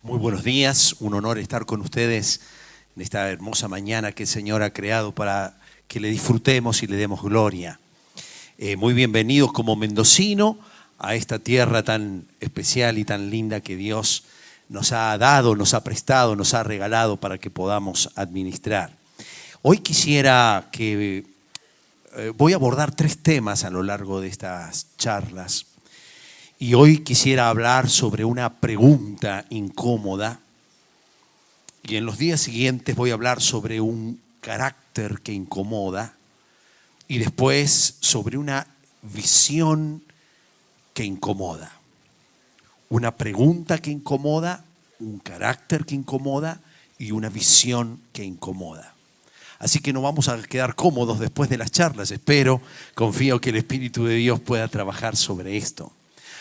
Muy buenos días, un honor estar con ustedes en esta hermosa mañana que el Señor ha creado para que le disfrutemos y le demos gloria. Muy bienvenidos como mendocino a esta tierra tan especial y tan linda que Dios nos ha dado, nos ha prestado, nos ha regalado para que podamos administrar. Hoy quisiera que voy a abordar 3 temas a lo largo de estas charlas. Y hoy quisiera hablar sobre una pregunta incómoda. Y en los días siguientes voy a hablar sobre un carácter que incomoda. Y después sobre una visión que incomoda. Una pregunta que incomoda, un carácter que incomoda y una visión que incomoda. Así que no vamos a quedar cómodos después de las charlas. Confío que el Espíritu de Dios pueda trabajar sobre esto.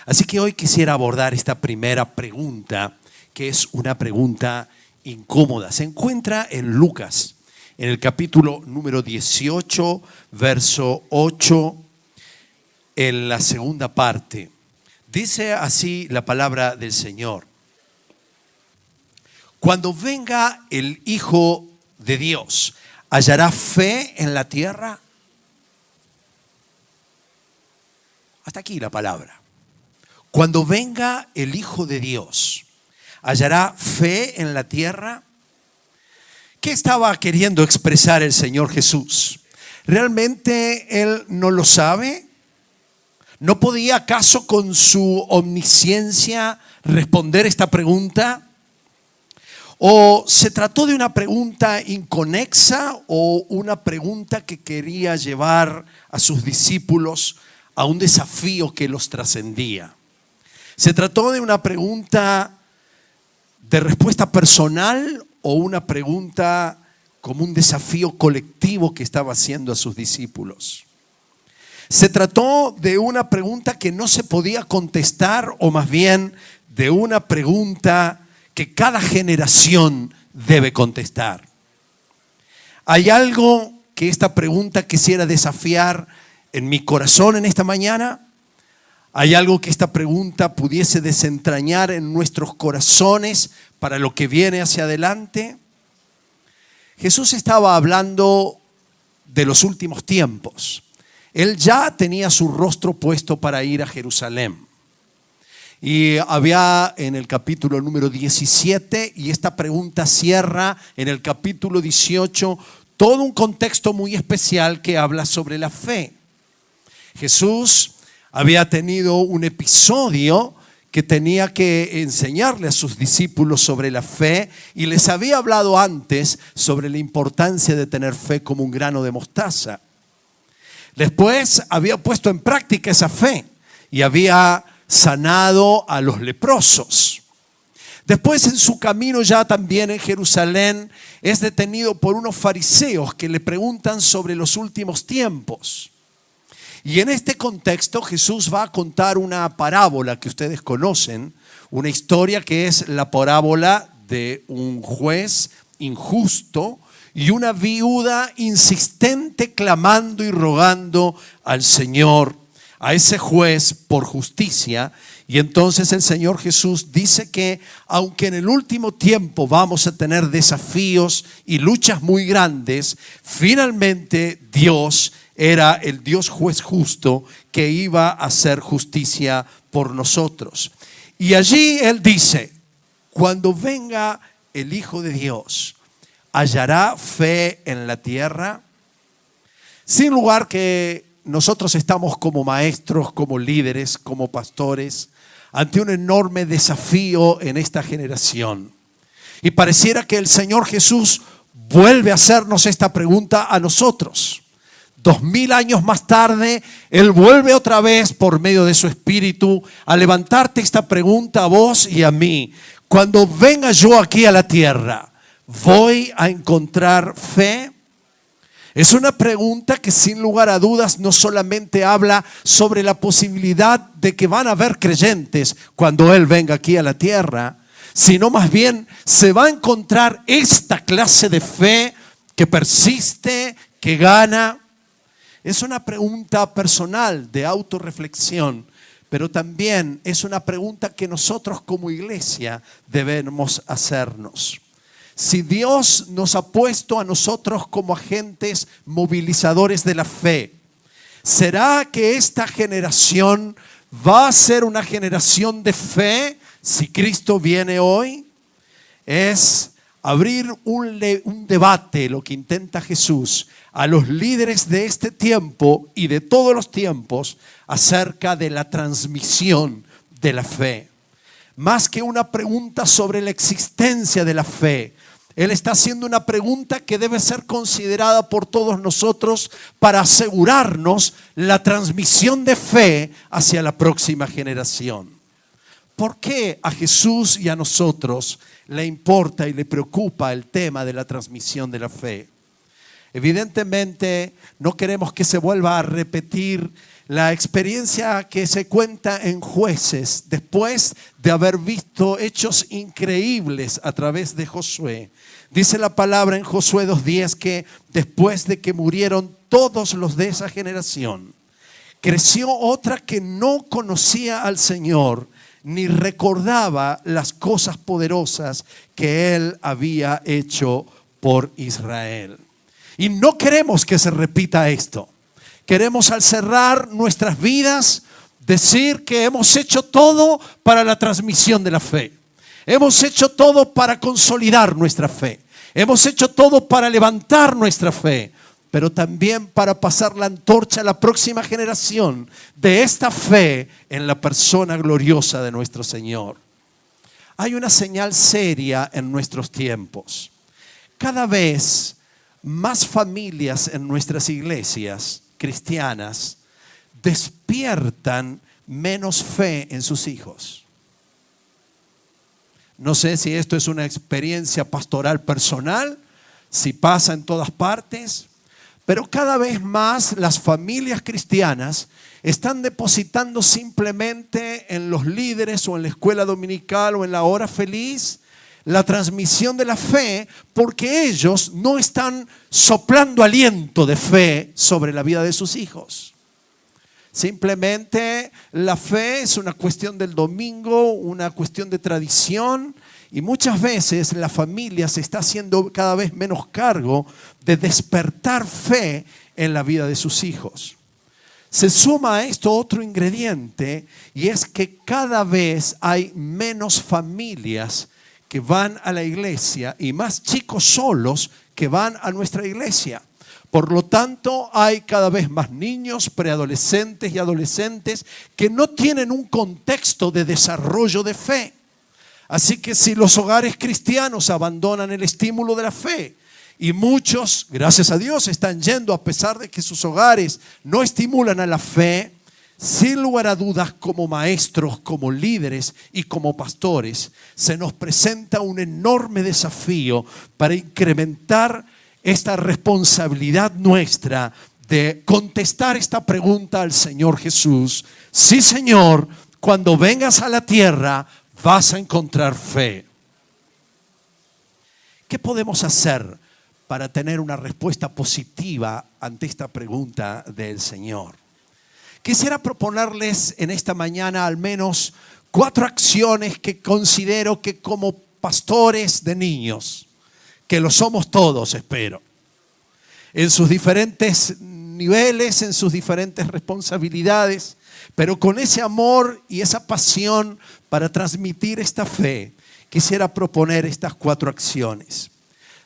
Así que hoy quisiera abordar esta primera pregunta, que es una pregunta incómoda. Se encuentra en Lucas, en el capítulo número 18, verso 8, en la segunda parte. Dice así la palabra del Señor: cuando venga el Hijo de Dios, ¿hallará fe en la tierra? Hasta aquí la palabra. Cuando venga el Hijo de Dios, ¿hallará fe en la tierra? ¿Qué estaba queriendo expresar el Señor Jesús? ¿Realmente Él no lo sabe? ¿No podía acaso con su omnisciencia responder esta pregunta? ¿O se trató de una pregunta inconexa o una pregunta que quería llevar a sus discípulos a un desafío que los trascendía? ¿Se trató de una pregunta de respuesta personal o una pregunta como un desafío colectivo que estaba haciendo a sus discípulos? ¿Se trató de una pregunta que no se podía contestar o más bien de una pregunta que cada generación debe contestar? ¿Hay algo que esta pregunta quisiera desafiar en mi corazón en esta mañana? ¿Hay algo que esta pregunta pudiese desentrañar en nuestros corazones para lo que viene hacia adelante? Jesús estaba hablando de los últimos tiempos. Él ya tenía su rostro puesto para ir a Jerusalén. Y había en el capítulo número 17, y esta pregunta cierra en el capítulo 18, todo un contexto muy especial que habla sobre la fe. Jesús había tenido un episodio que tenía que enseñarle a sus discípulos sobre la fe y les había hablado antes sobre la importancia de tener fe como un grano de mostaza. Después había puesto en práctica esa fe y había sanado a los leprosos. Después, en su camino ya también en Jerusalén, es detenido por unos fariseos que le preguntan sobre los últimos tiempos. Y en este contexto Jesús va a contar una parábola que ustedes conocen, una historia que es la parábola de un juez injusto y una viuda insistente clamando y rogando al Señor, a ese juez por justicia. Y entonces el Señor Jesús dice que aunque en el último tiempo vamos a tener desafíos y luchas muy grandes, finalmente Dios era el Dios juez justo que iba a hacer justicia por nosotros. Y allí Él dice: cuando venga el Hijo de Dios, ¿hallará fe en la tierra? Sin lugar que nosotros estamos como maestros, como líderes, como pastores, ante un enorme desafío en esta generación. Y pareciera que el Señor Jesús vuelve a hacernos esta pregunta a nosotros. 2000 años más tarde, Él vuelve otra vez por medio de su Espíritu a levantarte esta pregunta a vos y a mí. Cuando venga yo aquí a la tierra, ¿voy a encontrar fe? Es una pregunta que sin lugar a dudas no solamente habla sobre la posibilidad de que van a haber creyentes cuando Él venga aquí a la tierra, sino más bien se va a encontrar esta clase de fe que persiste, que gana. Es una pregunta personal de autorreflexión, pero también es una pregunta que nosotros como iglesia debemos hacernos. Si Dios nos ha puesto a nosotros como agentes movilizadores de la fe, ¿será que esta generación va a ser una generación de fe si Cristo viene hoy? Es abrir un debate, lo que intenta Jesús, a los líderes de este tiempo y de todos los tiempos acerca de la transmisión de la fe. Más que una pregunta sobre la existencia de la fe, Él está haciendo una pregunta que debe ser considerada por todos nosotros para asegurarnos la transmisión de fe hacia la próxima generación. ¿Por qué a Jesús y a nosotros le importa y le preocupa el tema de la transmisión de la fe? Evidentemente no queremos que se vuelva a repetir la experiencia que se cuenta en Jueces después de haber visto hechos increíbles a través de Josué. Dice la palabra en Josué 2:10 que después de que murieron todos los de esa generación, creció otra que no conocía al Señor ni recordaba las cosas poderosas que Él había hecho por Israel. Y no queremos que se repita esto. Queremos, al cerrar nuestras vidas, decir que hemos hecho todo para la transmisión de la fe. Hemos hecho todo para consolidar nuestra fe. Hemos hecho todo para levantar nuestra fe, pero también para pasar la antorcha a la próxima generación de esta fe en la persona gloriosa de nuestro Señor. Hay una señal seria en nuestros tiempos. Cada vez más familias en nuestras iglesias cristianas despiertan menos fe en sus hijos. No sé si esto es una experiencia pastoral personal, si pasa en todas partes, pero cada vez más las familias cristianas están depositando simplemente en los líderes o en la escuela dominical o en la hora feliz la transmisión de la fe, porque ellos no están soplando aliento de fe sobre la vida de sus hijos. Simplemente la fe es una cuestión del domingo, una cuestión de tradición, y muchas veces la familia se está haciendo cada vez menos cargo de despertar fe en la vida de sus hijos. Se suma a esto otro ingrediente, y es que cada vez hay menos familias que van a la iglesia y más chicos solos que van a nuestra iglesia. Por lo tanto, hay cada vez más niños, preadolescentes y adolescentes que no tienen un contexto de desarrollo de fe. Así que si los hogares cristianos abandonan el estímulo de la fe, y muchos, gracias a Dios, están yendo a pesar de que sus hogares no estimulan a la fe, sin lugar a dudas, como maestros, como líderes y como pastores, se nos presenta un enorme desafío para incrementar esta responsabilidad nuestra de contestar esta pregunta al Señor Jesús. Sí, Señor, cuando vengas a la tierra vas a encontrar fe. ¿Qué podemos hacer para tener una respuesta positiva ante esta pregunta del Señor? Quisiera proponerles en esta mañana al menos 4 acciones que considero que como pastores de niños, que lo somos todos, espero, en sus diferentes niveles, en sus diferentes responsabilidades, pero con ese amor y esa pasión para transmitir esta fe, quisiera proponer estas 4 acciones.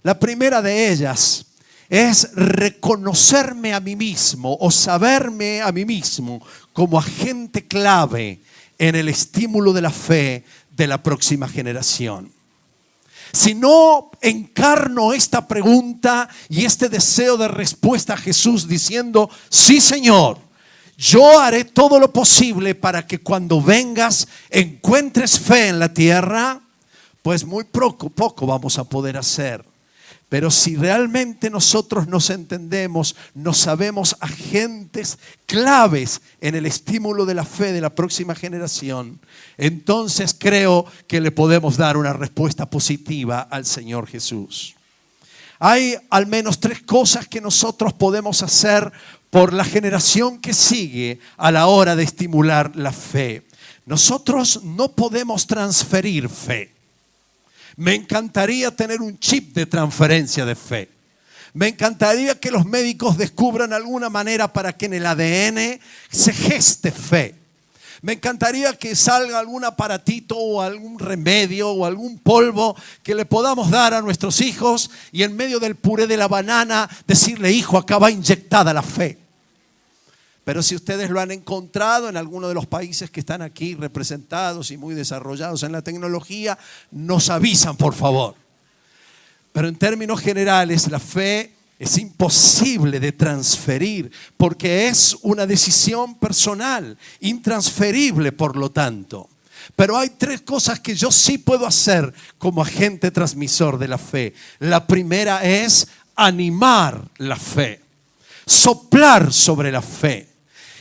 La primera de ellas es reconocerme a mí mismo o saberme a mí mismo como agente clave en el estímulo de la fe de la próxima generación. Si no encarno esta pregunta y este deseo de respuesta a Jesús diciendo, sí, Señor, yo haré todo lo posible para que cuando vengas encuentres fe en la tierra, pues muy poco vamos a poder hacer. Pero si realmente nosotros nos entendemos, nos sabemos agentes claves en el estímulo de la fe de la próxima generación, entonces creo que le podemos dar una respuesta positiva al Señor Jesús. Hay al menos 3 cosas que nosotros podemos hacer por la generación que sigue a la hora de estimular la fe. Nosotros no podemos transferir fe. Me encantaría tener un chip de transferencia de fe. Me encantaría que los médicos descubran alguna manera para que en el ADN se geste fe. Me encantaría que salga algún aparatito o algún remedio o algún polvo que le podamos dar a nuestros hijos y en medio del puré de la banana decirle: hijo, acá va inyectada la fe. Pero si ustedes lo han encontrado en alguno de los países que están aquí representados y muy desarrollados en la tecnología, nos avisan, por favor. Pero en términos generales, la fe es imposible de transferir porque es una decisión personal, intransferible por lo tanto. Pero hay 3 cosas que yo sí puedo hacer como agente transmisor de la fe. La primera es animar la fe, soplar sobre la fe,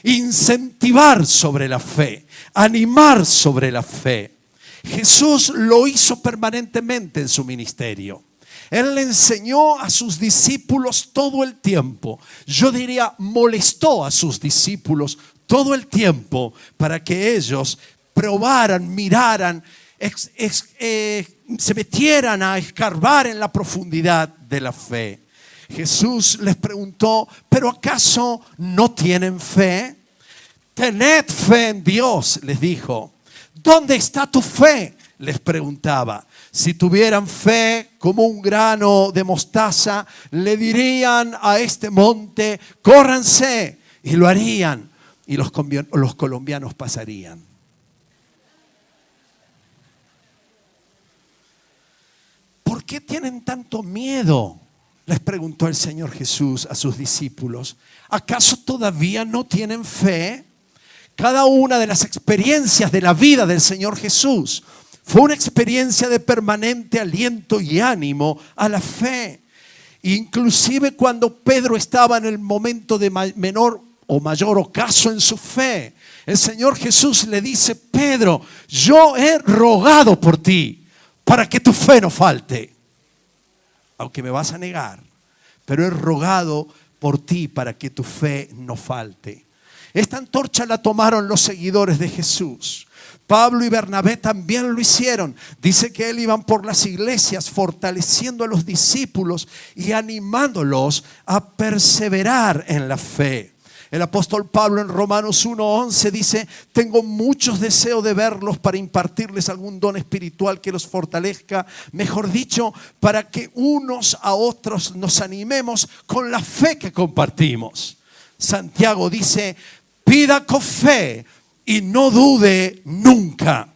incentivar sobre la fe, animar sobre la fe. Jesús lo hizo permanentemente en su ministerio. Él le enseñó a sus discípulos todo el tiempo. Yo diría, molestó a sus discípulos todo el tiempo para que ellos probaran, miraran, se metieran a escarbar en la profundidad de la fe. Jesús les preguntó: ¿pero acaso no tienen fe? Tened fe en Dios, les dijo. ¿Dónde está tu fe?, les preguntaba. Si tuvieran fe como un grano de mostaza, le dirían a este monte: córranse, y lo harían, y los colombianos pasarían. ¿Por qué tienen tanto miedo?, les preguntó el Señor Jesús a sus discípulos. ¿Acaso todavía no tienen fe? Cada una de las experiencias de la vida del Señor Jesús fue una experiencia de permanente aliento y ánimo a la fe. Inclusive cuando Pedro estaba en el momento de menor o mayor ocaso en su fe, el Señor Jesús le dice: Pedro, yo he rogado por ti para que tu fe no falte. Aunque me vas a negar, pero he rogado por ti para que tu fe no falte. Esta antorcha la tomaron los seguidores de Jesús. Pablo y Bernabé también lo hicieron. Dice que él iban por las iglesias fortaleciendo a los discípulos y animándolos a perseverar en la fe. El apóstol Pablo en Romanos 1:11 dice: tengo muchos deseos de verlos para impartirles algún don espiritual que los fortalezca. Mejor dicho, para que unos a otros nos animemos con la fe que compartimos. Santiago dice: pida con fe y no dude nunca.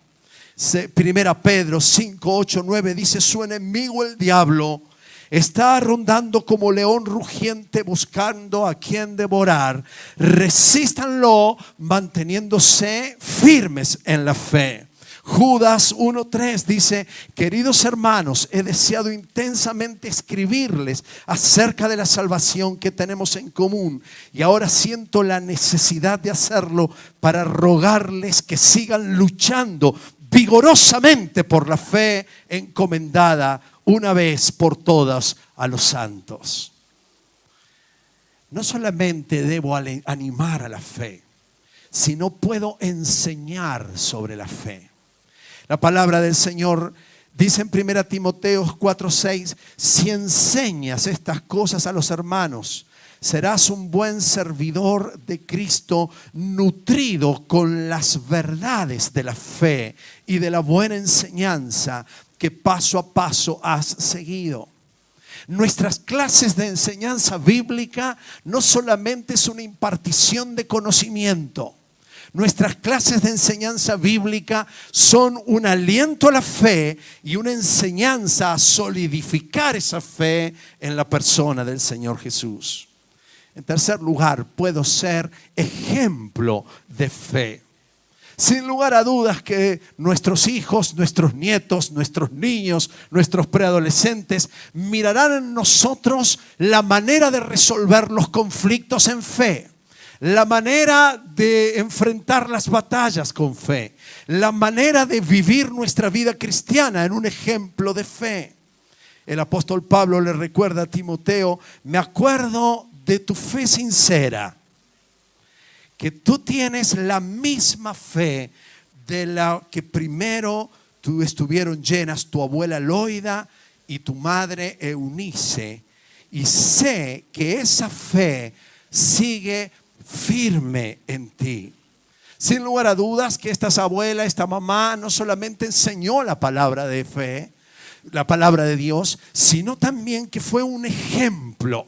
Primera Pedro 5:8-9 dice: su enemigo el diablo está rondando como león rugiente buscando a quien devorar. Resístanlo manteniéndose firmes en la fe. Judas 1:3 dice: queridos hermanos, he deseado intensamente escribirles acerca de la salvación que tenemos en común, y ahora siento la necesidad de hacerlo para rogarles que sigan luchando vigorosamente por la fe encomendada una vez por todas a los santos. No solamente debo animar a la fe, sino puedo enseñar sobre la fe. La palabra del Señor dice en 1 Timoteo 4:6: si enseñas estas cosas a los hermanos, serás un buen servidor de Cristo, nutrido con las verdades de la fe y de la buena enseñanza que paso a paso has seguido. Nuestras clases de enseñanza bíblica no solamente es una impartición de conocimiento. Nuestras clases de enseñanza bíblica son un aliento a la fe y una enseñanza a solidificar esa fe en la persona del Señor Jesús. En tercer lugar, puedo ser ejemplo de fe. Sin lugar a dudas que nuestros hijos, nuestros nietos, nuestros niños, nuestros preadolescentes mirarán en nosotros la manera de resolver los conflictos en fe, la manera de enfrentar las batallas con fe, la manera de vivir nuestra vida cristiana en un ejemplo de fe. el apóstol Pablo le recuerda a Timoteo: me acuerdo de tu fe sincera, que tú tienes la misma fe de la que primero estuvieron llenas tu abuela Loida y tu madre Eunice, y sé que esa fe sigue firme en ti. Sin lugar a dudas que esta abuela, esta mamá, no solamente enseñó la palabra de fe, la palabra de Dios, sino también que fue un ejemplo.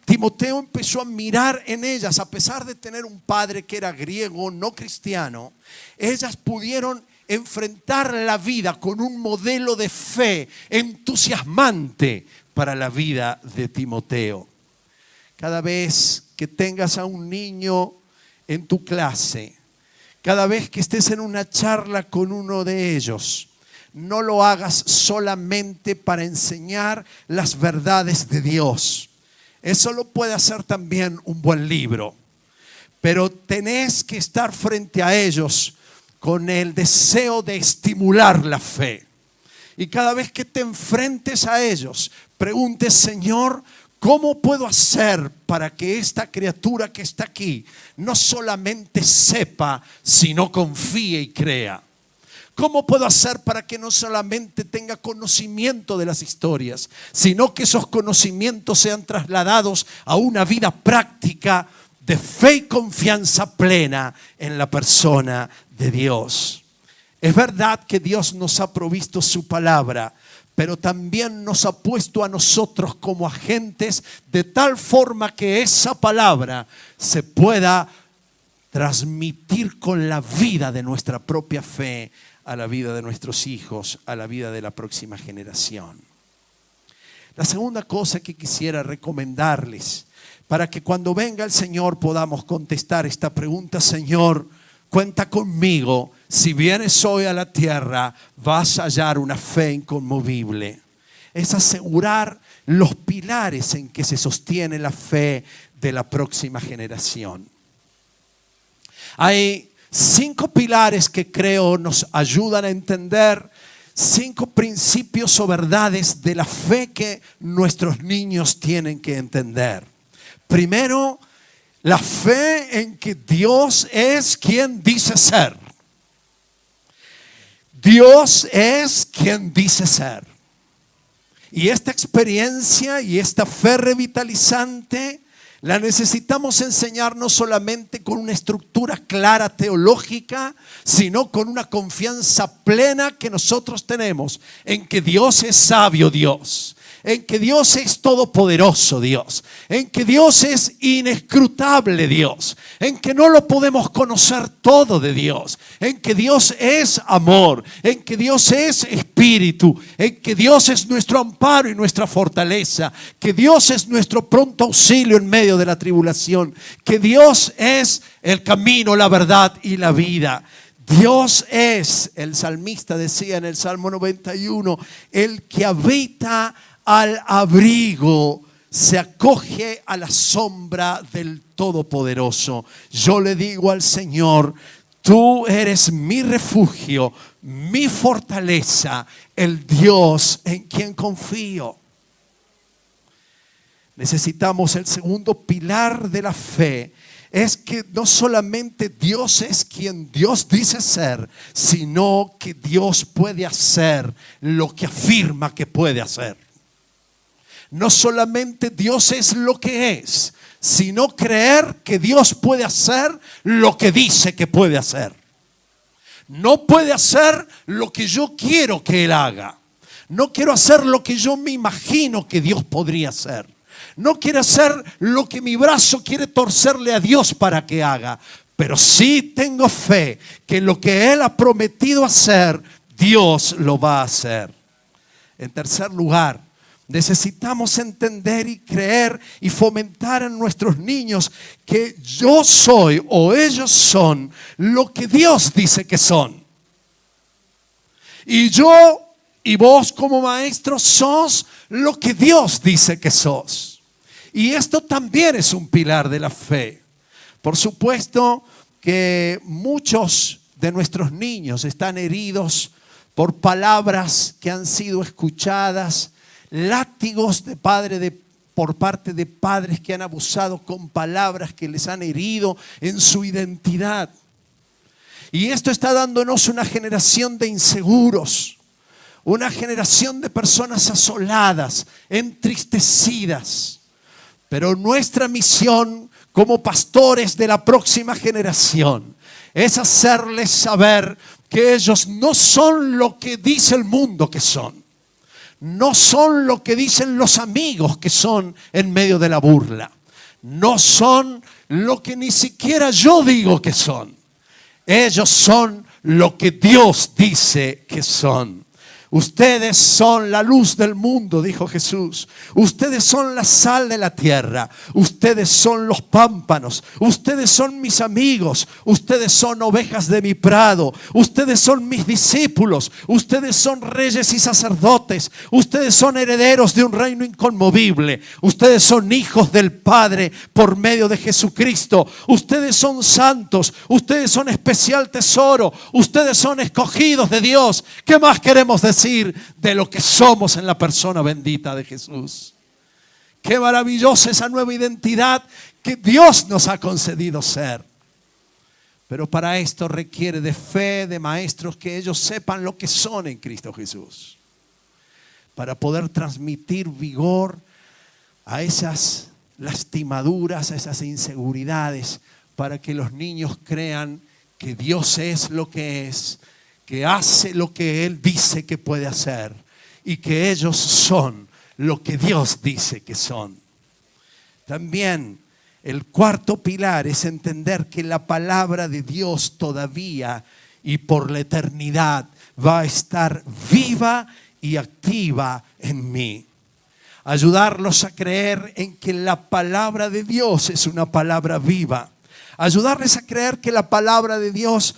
Timoteo empezó a mirar en ellas, a pesar de tener un padre que era griego, no cristiano, ellas pudieron enfrentar la vida con un modelo de fe entusiasmante para la vida de Timoteo. Cada vez que tengas a un niño en tu clase, cada vez que estés en una charla con uno de ellos, no lo hagas solamente para enseñar las verdades de Dios. Eso lo puede hacer también un buen libro, pero tenés que estar frente a ellos con el deseo de estimular la fe. Y cada vez que te enfrentes a ellos, preguntes: Señor, ¿cómo puedo hacer para que esta criatura que está aquí no solamente sepa, sino confíe y crea? ¿Cómo puedo hacer para que no solamente tenga conocimiento de las historias, sino que esos conocimientos sean trasladados a una vida práctica de fe y confianza plena en la persona de Dios? Es verdad que Dios nos ha provisto su palabra, pero también nos ha puesto a nosotros como agentes de tal forma que esa palabra se pueda transmitir con la vida de nuestra propia fe a la vida de nuestros hijos, a la vida de la próxima generación. La segunda cosa que quisiera recomendarles para que cuando venga el Señor podamos contestar esta pregunta: Señor, cuenta conmigo, si vienes hoy a la tierra vas a hallar una fe inconmovible. Es asegurar los pilares en que se sostiene la fe de la próxima generación. Hay 5 pilares que creo nos ayudan a entender 5 principios o verdades de la fe que nuestros niños tienen que entender. Primero, la fe en que Dios es quien dice ser. Dios es quien dice ser. Y esta experiencia y esta fe revitalizante la necesitamos enseñar no solamente con una estructura clara teológica, sino con una confianza plena que nosotros tenemos en que Dios es sabio Dios, en que Dios es todopoderoso Dios, en que Dios es inescrutable Dios, en que no lo podemos conocer todo de Dios, en que Dios es amor, en que Dios es espíritu, en que Dios es nuestro amparo y nuestra fortaleza, que Dios es nuestro pronto auxilio en medio de la tribulación, que Dios es el camino, la verdad y la vida. Dios es, el salmista decía en el Salmo 91, el que habita al abrigo, se acoge a la sombra del Todopoderoso. Yo le digo al Señor: tú eres mi refugio, mi fortaleza, el Dios en quien confío. Necesitamos el segundo pilar de la fe. Es que no solamente Dios es quien Dios dice ser, sino que Dios puede hacer lo que afirma que puede hacer. No solamente Dios es lo que es, sino creer que Dios puede hacer lo que dice que puede hacer. No puede hacer lo que yo quiero que Él haga. No quiero hacer lo que yo me imagino que Dios podría hacer. No quiero hacer lo que mi brazo quiere torcerle a Dios para que haga. Pero sí tengo fe que lo que Él ha prometido hacer, Dios lo va a hacer. En tercer lugar, necesitamos entender y creer y fomentar en nuestros niños que yo soy o ellos son lo que Dios dice que son. Y yo y vos como maestros sos lo que Dios dice que sos. Y esto también es un pilar de la fe. Por supuesto que muchos de nuestros niños están heridos por palabras que han sido escuchadas látigos por parte de padres que han abusado con palabras que les han herido en su identidad. Y esto está dándonos una generación de inseguros, una generación de personas asoladas, entristecidas. Pero nuestra misión como pastores de la próxima generación es hacerles saber que ellos no son lo que dice el mundo que son. No son lo que dicen los amigos que son en medio de la burla. No son lo que ni siquiera yo digo que son. Ellos son lo que Dios dice que son. Ustedes son la luz del mundo, dijo Jesús. Ustedes son la sal de la tierra. Ustedes son los pámpanos. Ustedes son mis amigos. Ustedes son ovejas de mi prado. Ustedes son mis discípulos. Ustedes son reyes y sacerdotes. Ustedes son herederos de un reino inconmovible. Ustedes son hijos del Padre por medio de Jesucristo. Ustedes son santos. Ustedes son especial tesoro. Ustedes son escogidos de Dios. ¿Qué más queremos decir de lo que somos en la persona bendita de Jesús? Qué maravillosa esa nueva identidad que Dios nos ha concedido ser. Pero para esto requiere de fe, de maestros que ellos sepan lo que son en Cristo Jesús, para poder transmitir vigor a esas lastimaduras, a esas inseguridades, para que los niños crean que Dios es lo que es, que hace lo que Él dice que puede hacer y que ellos son lo que Dios dice que son. También el cuarto pilar es entender que la palabra de Dios todavía y por la eternidad va a estar viva y activa en mí. Ayudarlos a creer en que la palabra de Dios es una palabra viva. Ayudarles a creer que la palabra de Dios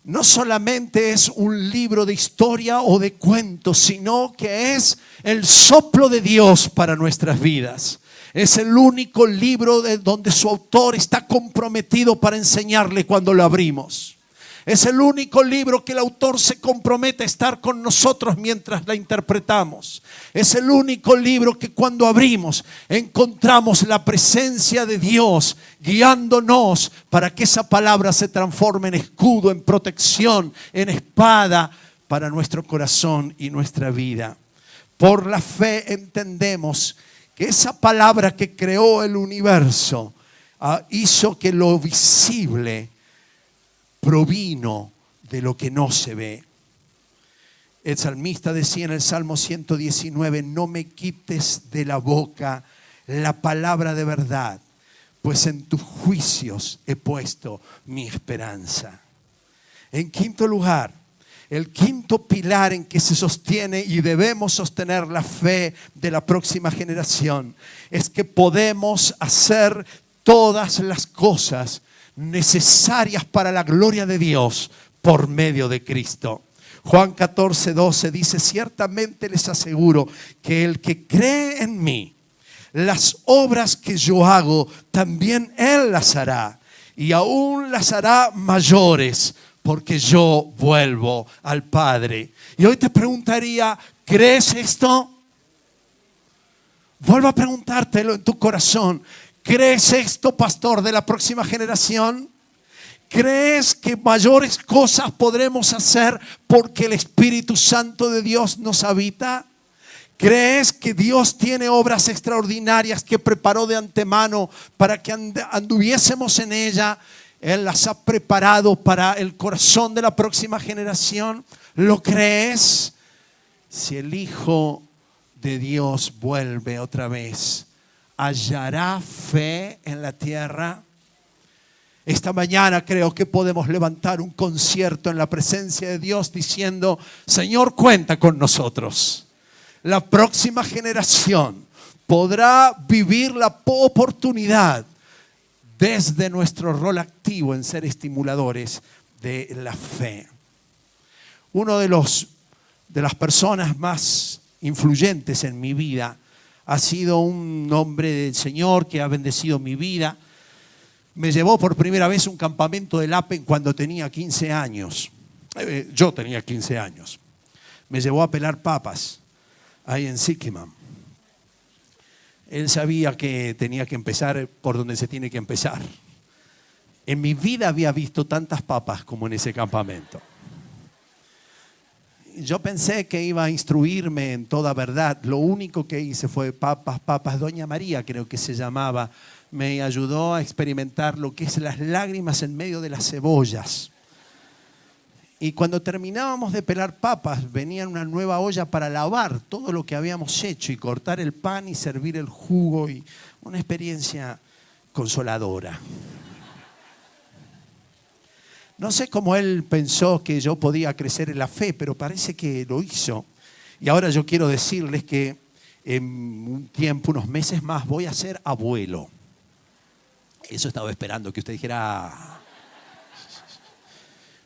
no solamente es un libro de historia o de cuentos, sino que es el soplo de Dios para nuestras vidas. Es el único libro donde su autor está comprometido para enseñarle cuando lo abrimos. Es el único libro que el autor se compromete a estar con nosotros mientras la interpretamos. Es el único libro que cuando abrimos encontramos la presencia de Dios guiándonos para que esa palabra se transforme en escudo, en protección, en espada para nuestro corazón y nuestra vida. Por la fe entendemos que esa palabra que creó el universo hizo que lo visible provino de lo que no se ve. El salmista decía en el Salmo 119: no me quites de la boca la palabra de verdad, pues en tus juicios he puesto mi esperanza. En quinto lugar, el quinto pilar en que se sostiene y debemos sostener la fe de la próxima generación es que podemos hacer todas las cosas necesarias para la gloria de Dios por medio de Cristo. Juan 14:12 dice: ciertamente les aseguro que el que cree en mí, las obras que yo hago, también él las hará, y aún las hará mayores, porque yo vuelvo al Padre. Y hoy te preguntaría: ¿crees esto? Vuelvo a preguntártelo en tu corazón. ¿Crees esto, pastor de la próxima generación? ¿Crees que mayores cosas podremos hacer porque el Espíritu Santo de Dios nos habita? ¿Crees que Dios tiene obras extraordinarias que preparó de antemano para que anduviésemos en ella? Él las ha preparado para el corazón de la próxima generación. ¿Lo crees? Si el Hijo de Dios vuelve otra vez, ¿hallará fe en la tierra? Esta mañana creo que podemos levantar un concierto en la presencia de Dios diciendo: Señor, cuenta con nosotros. La próxima generación podrá vivir la oportunidad desde nuestro rol activo en ser estimuladores de la fe. Uno de las personas más influyentes en mi vida ha sido un hombre del Señor que ha bendecido mi vida. Me llevó por primera vez a un campamento del APEN cuando tenía 15 años. Yo tenía 15 años. Me llevó a pelar papas ahí en Siquiman. Él sabía que tenía que empezar por donde se tiene que empezar. En mi vida había visto tantas papas como en ese campamento. Yo pensé que iba a instruirme en toda verdad. Lo único que hice fue papas. Doña María creo que se llamaba. Me ayudó a experimentar lo que es las lágrimas en medio de las cebollas. Y cuando terminábamos de pelar papas, venía una nueva olla para lavar todo lo que habíamos hecho y cortar el pan y servir el jugo. Y una experiencia consoladora. No sé cómo él pensó que yo podía crecer en la fe, pero parece que lo hizo. Y ahora yo quiero decirles que en un tiempo, unos meses más, voy a ser abuelo. Eso estaba esperando que usted dijera... "Ah,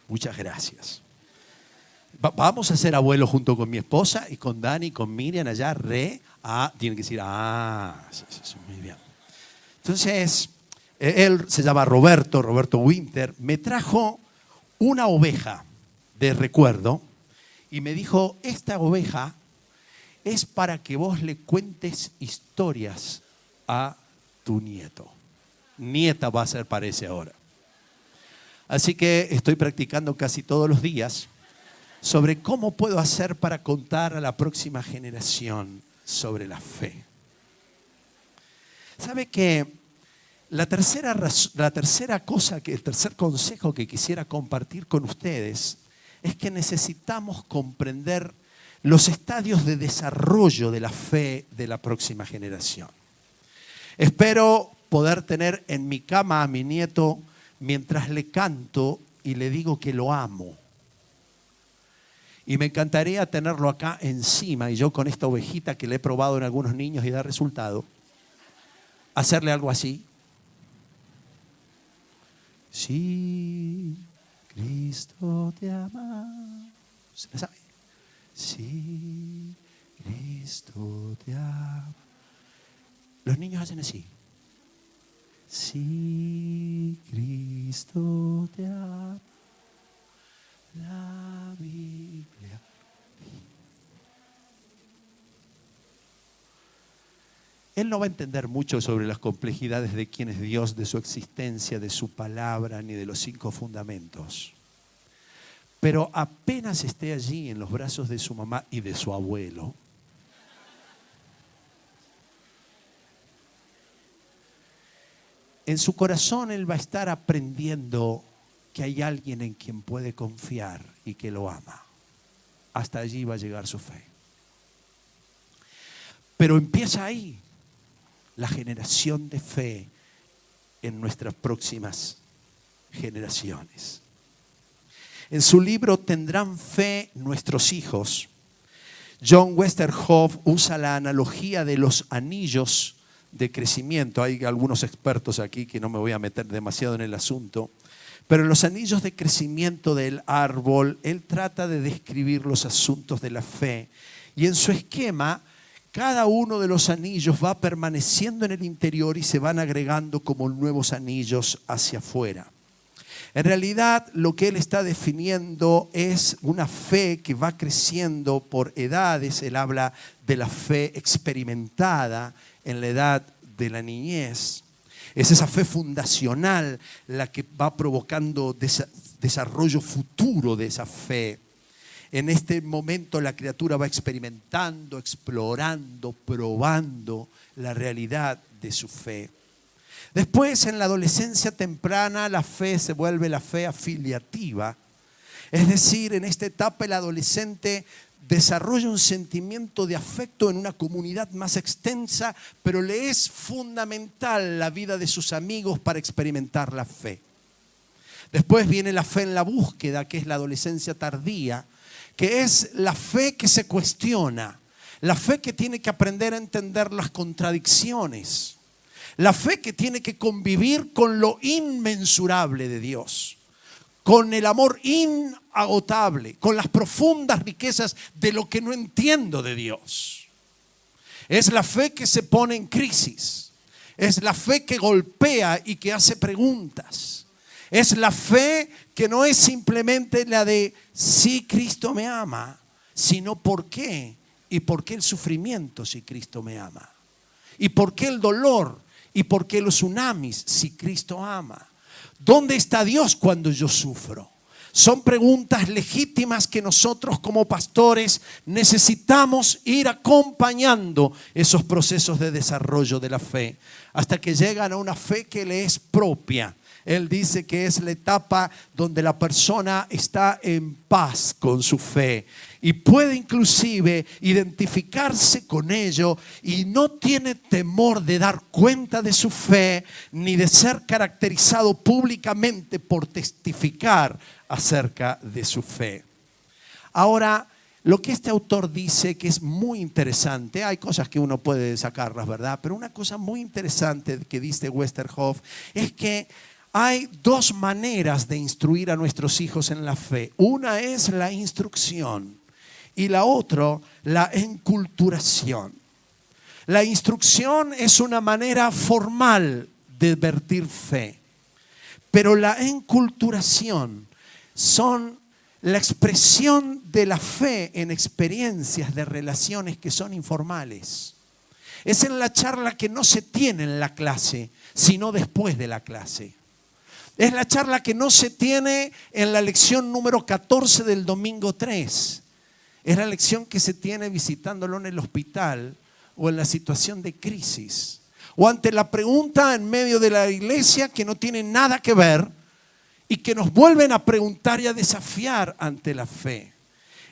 muchas gracias". Vamos a ser abuelos junto con mi esposa y con Dani y con Miriam allá. Tienen que decir, sí, muy bien. Entonces, él se llama Roberto Winter. Me trajo una oveja de recuerdo y me dijo, esta oveja es para que vos le cuentes historias a tu nieto. Nieta va a ser, parece ahora. Así que estoy practicando casi todos los días sobre cómo puedo hacer para contar a la próxima generación sobre la fe. ¿Sabe que el tercer consejo que quisiera compartir con ustedes es que necesitamos comprender los estadios de desarrollo de la fe de la próxima generación? Espero poder tener en mi cama a mi nieto mientras le canto y le digo que lo amo. Y me encantaría tenerlo acá encima y yo con esta ovejita que le he probado en algunos niños y da resultado, hacerle algo así. Sí, Cristo te ama. ¿Se la sabe? Sí, Cristo te ama. Los niños hacen así. Sí, Cristo te ama. La Biblia. Él no va a entender mucho sobre las complejidades de quién es Dios, de su existencia, de su palabra, ni de los 5 fundamentos. Pero apenas esté allí en los brazos de su mamá y de su abuelo, en su corazón él va a estar aprendiendo que hay alguien en quien puede confiar y que lo ama. Hasta allí va a llegar su fe. Pero empieza ahí la generación de fe en nuestras próximas generaciones. En su libro ¿Tendrán fe nuestros hijos?, John Westerhoff usa la analogía de los anillos de crecimiento. Hay algunos expertos aquí que no me voy a meter demasiado en el asunto, pero en los anillos de crecimiento del árbol, él trata de describir los asuntos de la fe. Y en su esquema, cada uno de los anillos va permaneciendo en el interior y se van agregando como nuevos anillos hacia afuera. En realidad, lo que él está definiendo es una fe que va creciendo por edades. Él habla de la fe experimentada en la edad de la niñez. Es esa fe fundacional la que va provocando desarrollo futuro de esa fe. En este momento la criatura va experimentando, explorando, probando la realidad de su fe. Después, en la adolescencia temprana, la fe se vuelve la fe afiliativa. Es decir, en esta etapa el adolescente desarrolla un sentimiento de afecto en una comunidad más extensa, pero le es fundamental la vida de sus amigos para experimentar la fe. Después viene la fe en la búsqueda, que es la adolescencia tardía, que es la fe que se cuestiona, la fe que tiene que aprender a entender las contradicciones, la fe que tiene que convivir con lo inmensurable de Dios, con el amor inagotable, con las profundas riquezas de lo que no entiendo de Dios. Es la fe que se pone en crisis, es la fe que golpea y que hace preguntas. Es la fe que no es simplemente la de sí, Cristo me ama, sino por qué y por qué el sufrimiento si Cristo me ama. ¿Y por qué el dolor? ¿Y por qué los tsunamis si Cristo ama? ¿Dónde está Dios cuando yo sufro? Son preguntas legítimas que nosotros como pastores necesitamos ir acompañando esos procesos de desarrollo de la fe hasta que llegan a una fe que le es propia. Él dice que es la etapa donde la persona está en paz con su fe y puede inclusive identificarse con ello y no tiene temor de dar cuenta de su fe ni de ser caracterizado públicamente por testificar acerca de su fe. Ahora, lo que este autor dice que es muy interesante, hay cosas que uno puede sacarlas, ¿verdad? Pero una cosa muy interesante que dice Westerhoff es que hay dos maneras de instruir a nuestros hijos en la fe. Una es la instrucción y la otra la enculturación. La instrucción es una manera formal de vertir fe, pero la enculturación son la expresión de la fe en experiencias de relaciones que son informales. Es en la charla que no se tiene en la clase, sino después de la clase. Es la charla que no se tiene en la lección número 14 del domingo 3. Es la lección que se tiene visitándolo en el hospital o en la situación de crisis. O ante la pregunta en medio de la iglesia que no tiene nada que ver y que nos vuelven a preguntar y a desafiar ante la fe.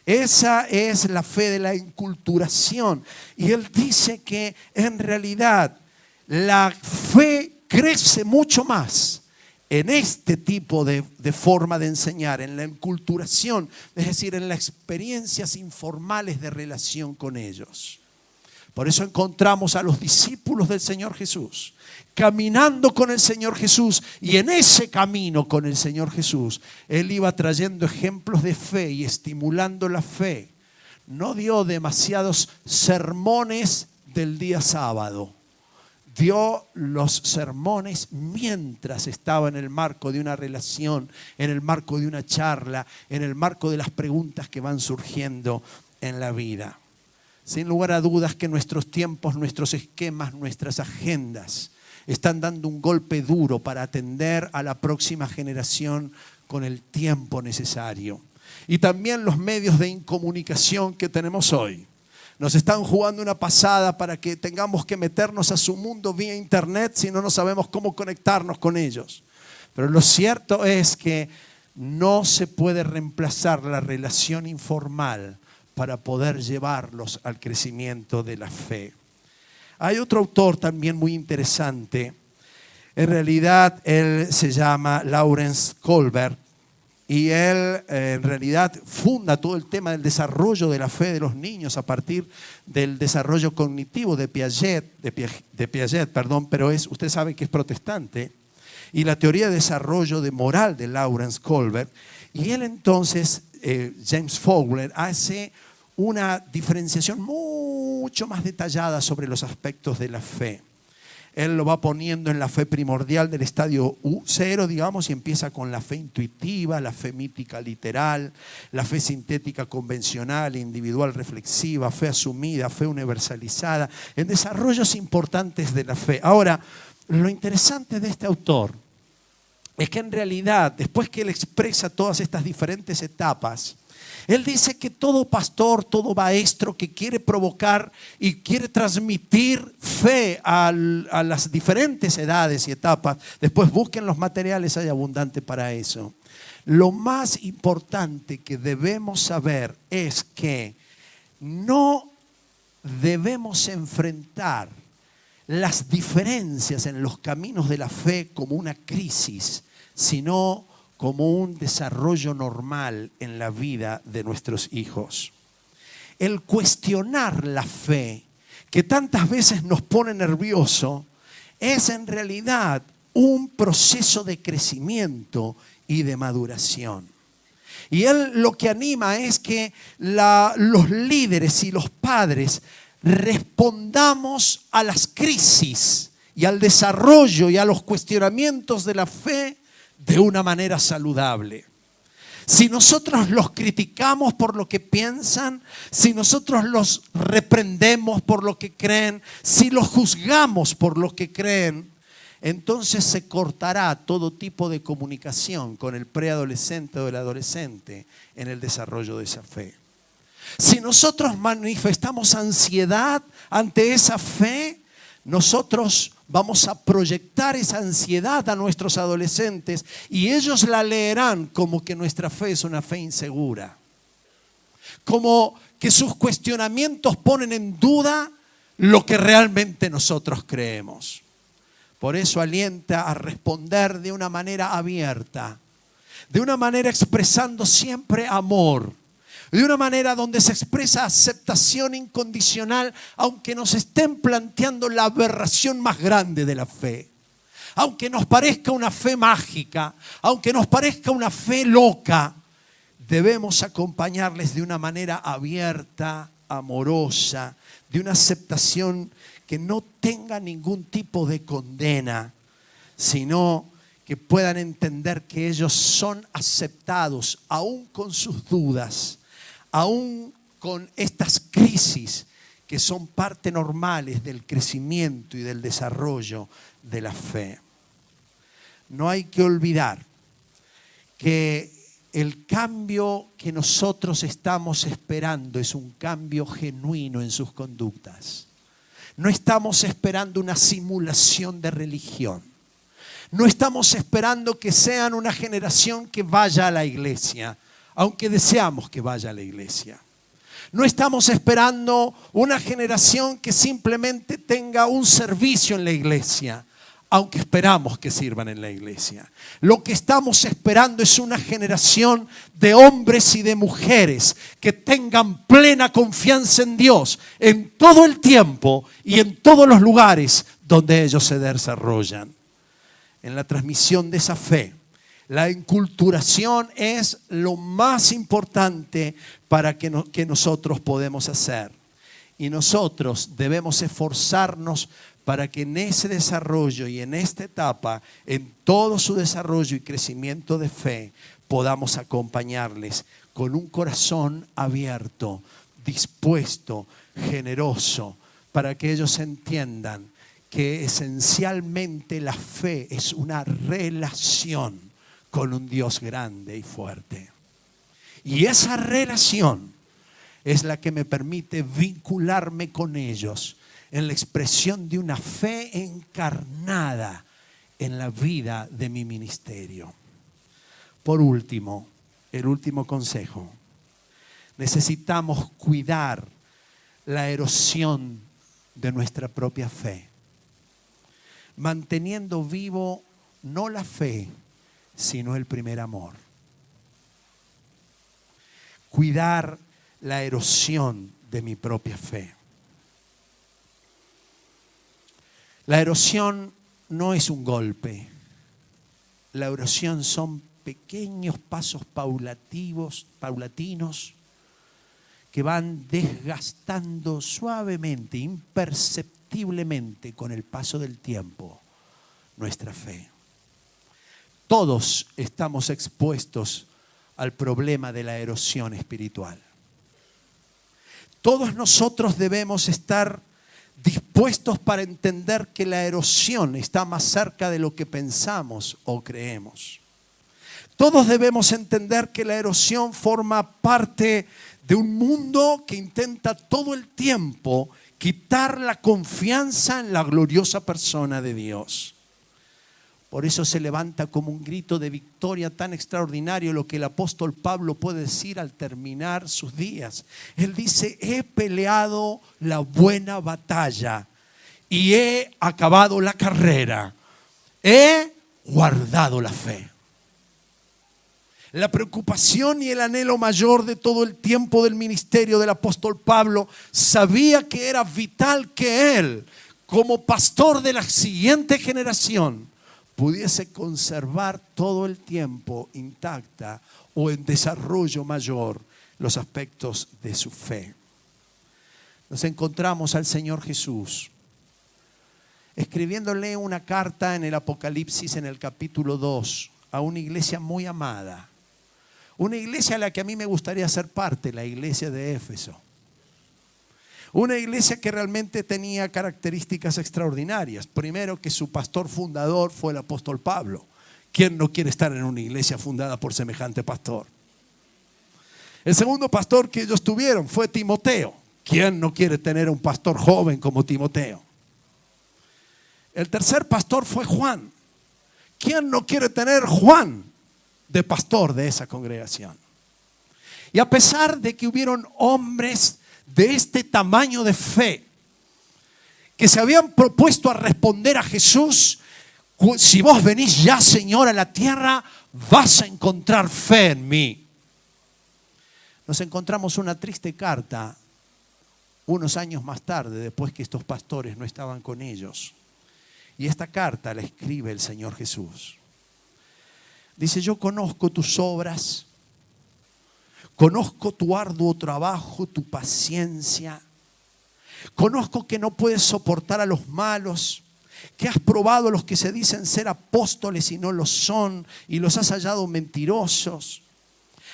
Esa es la fe de la enculturación. Y él dice que en realidad la fe crece mucho más en este tipo de forma de enseñar, en la enculturación, es decir, en las experiencias informales de relación con ellos. Por eso encontramos a los discípulos del Señor Jesús caminando con el Señor Jesús, y en ese camino con el Señor Jesús Él iba trayendo ejemplos de fe y estimulando la fe. No dio demasiados sermones del día sábado. Dio los sermones mientras estaba en el marco de una relación, en el marco de una charla, en el marco de las preguntas que van surgiendo en la vida. Sin lugar a dudas que nuestros tiempos, nuestros esquemas, nuestras agendas están dando un golpe duro para atender a la próxima generación con el tiempo necesario. Y también los medios de incomunicación que tenemos hoy nos están jugando una pasada para que tengamos que meternos a su mundo vía internet si no sabemos cómo conectarnos con ellos. Pero lo cierto es que no se puede reemplazar la relación informal para poder llevarlos al crecimiento de la fe. Hay otro autor también muy interesante. En realidad él se llama Lawrence Kohlberg. Y él en realidad funda todo el tema del desarrollo de la fe de los niños a partir del desarrollo cognitivo de Piaget, pero usted sabe que es protestante, y la teoría de desarrollo de moral de Lawrence Kohlberg. Y él entonces, James Fowler, hace una diferenciación mucho más detallada sobre los aspectos de la fe. Él lo va poniendo en la fe primordial del estadio 0, digamos, y empieza con la fe intuitiva, la fe mítica literal, la fe sintética convencional, individual reflexiva, fe asumida, fe universalizada, en desarrollos importantes de la fe. Ahora, lo interesante de este autor es que en realidad, después que él expresa todas estas diferentes etapas, él dice que todo pastor, todo maestro que quiere provocar y quiere transmitir fe a las diferentes edades y etapas, después busquen los materiales, hay abundante para eso. Lo más importante que debemos saber es que no debemos enfrentar las diferencias en los caminos de la fe como una crisis, sino como un desarrollo normal en la vida de nuestros hijos. El cuestionar la fe, que tantas veces nos pone nervioso, es en realidad un proceso de crecimiento y de maduración. Y él lo que anima es que los líderes y los padres respondamos a las crisis y al desarrollo y a los cuestionamientos de la fe de una manera saludable. si nosotros los criticamos por lo que piensan, si nosotros los reprendemos por lo que creen, si los juzgamos por lo que creen, entonces se cortará todo tipo de comunicación con el preadolescente o el adolescente en el desarrollo de esa fe. Si nosotros manifestamos ansiedad ante esa fe, nosotros vamos a proyectar esa ansiedad a nuestros adolescentes y ellos la leerán como que nuestra fe es una fe insegura. Como que sus cuestionamientos ponen en duda lo que realmente nosotros creemos. Por eso alienta a responder de una manera abierta, de una manera expresando siempre amor, de una manera donde se expresa aceptación incondicional, aunque nos estén planteando la aberración más grande de la fe. Aunque nos parezca una fe mágica, aunque nos parezca una fe loca, debemos acompañarles de una manera abierta, amorosa, de una aceptación que no tenga ningún tipo de condena, sino que puedan entender que ellos son aceptados, aún con sus dudas, aún con estas crisis que son parte normales del crecimiento y del desarrollo de la fe. No hay que olvidar que el cambio que nosotros estamos esperando es un cambio genuino en sus conductas. No estamos esperando una simulación de religión. No estamos esperando que sean una generación que vaya a la iglesia, aunque deseamos que vaya a la iglesia. No estamos esperando una generación que simplemente tenga un servicio en la iglesia, aunque esperamos que sirvan en la iglesia. Lo que estamos esperando es una generación de hombres y de mujeres que tengan plena confianza en Dios en todo el tiempo y en todos los lugares donde ellos se desarrollan. En la transmisión de esa fe, la enculturación es lo más importante para que nosotros podemos hacer. Y nosotros debemos esforzarnos para que en ese desarrollo y en esta etapa, en todo su desarrollo y crecimiento de fe, podamos acompañarles con un corazón abierto, dispuesto, generoso, para que ellos entiendan que esencialmente la fe es una relación con un Dios grande y fuerte. Y esa relación es la que me permite vincularme con ellos en la expresión de una fe encarnada en la vida de mi ministerio. Por último, el último consejo. Necesitamos cuidar la erosión de nuestra propia fe, manteniendo vivo no la fe, sino el primer amor. Cuidar la erosión de mi propia fe. La erosión no es un golpe. La erosión son pequeños pasos paulatinos que van desgastando suavemente, imperceptiblemente con el paso del tiempo nuestra fe. Todos estamos expuestos al problema de la erosión espiritual. Todos nosotros debemos estar dispuestos para entender que la erosión está más cerca de lo que pensamos o creemos. Todos debemos entender que la erosión forma parte de un mundo que intenta todo el tiempo quitar la confianza en la gloriosa persona de Dios. Por eso se levanta como un grito de victoria tan extraordinario lo que el apóstol Pablo puede decir al terminar sus días. Él dice: he peleado la buena batalla y he acabado la carrera. He guardado la fe. La preocupación y el anhelo mayor de todo el tiempo del ministerio del apóstol Pablo, sabía que era vital que él, como pastor de la siguiente generación, pudiese conservar todo el tiempo intacta o en desarrollo mayor los aspectos de su fe. Nos encontramos al Señor Jesús escribiéndole una carta en el Apocalipsis, en el capítulo 2, a una iglesia muy amada. Una iglesia a la que a mí me gustaría ser parte, la iglesia de Éfeso. Una iglesia que realmente tenía características extraordinarias. Primero, que su pastor fundador fue el apóstol Pablo. ¿Quién no quiere estar en una iglesia fundada por semejante pastor? El segundo pastor que ellos tuvieron fue Timoteo. ¿Quién no quiere tener un pastor joven como Timoteo? El tercer pastor fue Juan. ¿Quién no quiere tener Juan de pastor de esa congregación? Y a pesar de que hubieron hombres de este tamaño de fe que se habían propuesto a responder a Jesús: si vos venís ya, Señor, a la tierra, vas a encontrar fe en mí. Nos encontramos una triste carta unos años más tarde, después que estos pastores no estaban con ellos. Y esta carta la escribe el Señor Jesús. Dice: yo conozco tus obras, conozco tu arduo trabajo, tu paciencia. Conozco que no puedes soportar a los malos, que has probado a los que se dicen ser apóstoles y no lo son, y los has hallado mentirosos.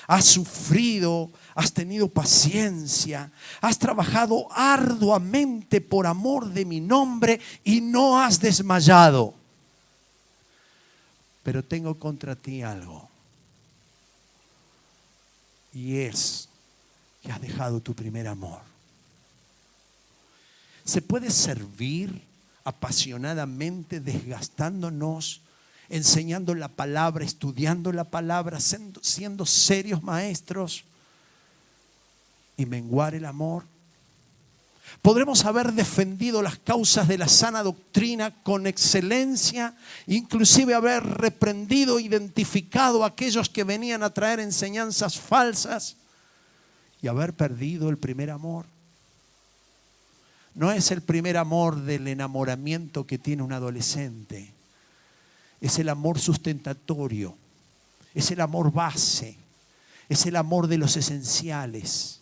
Has sufrido, has tenido paciencia, has trabajado arduamente por amor de mi nombre y no has desmayado. Pero tengo contra ti algo, y es que has dejado tu primer amor. ¿Se puede servir apasionadamente, desgastándonos, enseñando la palabra, estudiando la palabra, siendo serios maestros, y menguar el amor? Podremos haber defendido las causas de la sana doctrina con excelencia, inclusive haber reprendido, identificado a aquellos que venían a traer enseñanzas falsas, y haber perdido el primer amor. No es el primer amor del enamoramiento que tiene un adolescente. Es el amor sustentatorio, es el amor base, es el amor de los esenciales.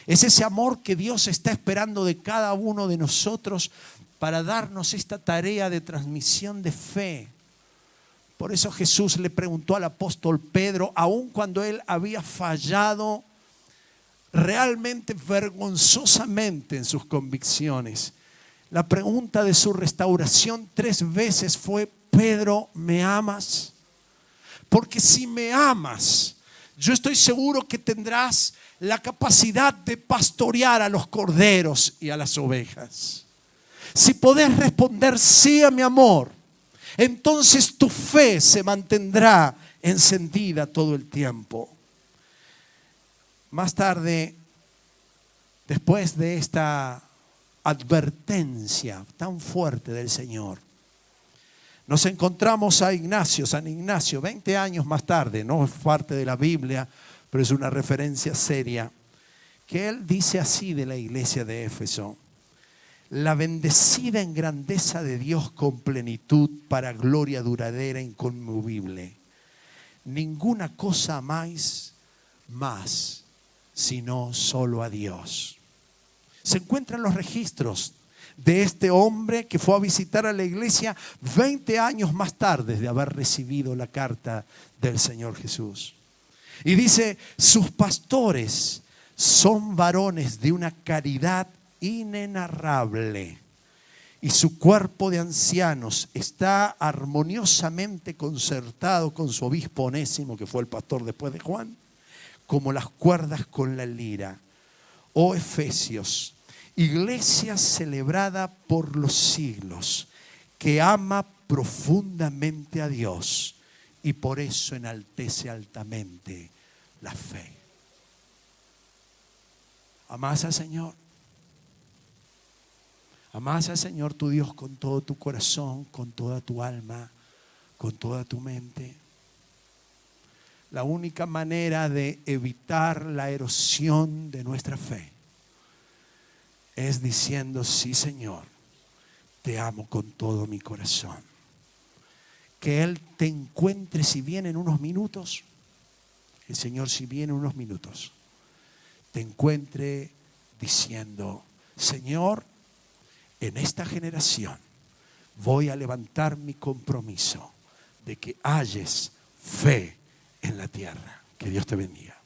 Es ese amor que Dios está esperando de cada uno de nosotros para darnos esta tarea de transmisión de fe. Por eso Jesús le preguntó al apóstol Pedro, aun cuando él había fallado realmente vergonzosamente en sus convicciones, la pregunta de su restauración 3 veces fue: Pedro, ¿me amas? Porque si me amas, yo estoy seguro que tendrás la capacidad de pastorear a los corderos y a las ovejas. Si podés responder sí a mi amor, entonces tu fe se mantendrá encendida todo el tiempo. Más tarde, después de esta advertencia tan fuerte del Señor, nos encontramos a Ignacio, San Ignacio, 20 años más tarde. No es parte de la Biblia, pero es una referencia seria, que él dice así de la iglesia de Éfeso: la bendecida en grandeza de Dios con plenitud, para gloria duradera e inconmovible. Ninguna cosa amáis más, sino solo a Dios. Se encuentran los registros de este hombre que fue a visitar a la iglesia 20 años más tarde de haber recibido la carta del Señor Jesús. Y dice: sus pastores son varones de una caridad inenarrable, y su cuerpo de ancianos está armoniosamente concertado con su obispo Onésimo, que fue el pastor después de Juan, como las cuerdas con la lira. Oh Efesios, iglesia celebrada por los siglos, que ama profundamente a Dios y por eso enaltece altamente la fe. ¿Amás al Señor? ¿Amás al Señor tu Dios con todo tu corazón, con toda tu alma, con toda tu mente? La única manera de evitar la erosión de nuestra fe es diciendo: sí, Señor, te amo con todo mi corazón. Que Él te encuentre, si viene en unos minutos, el Señor, si viene en unos minutos, te encuentre diciendo: Señor, en esta generación voy a levantar mi compromiso de que halles fe en la tierra. Que Dios te bendiga.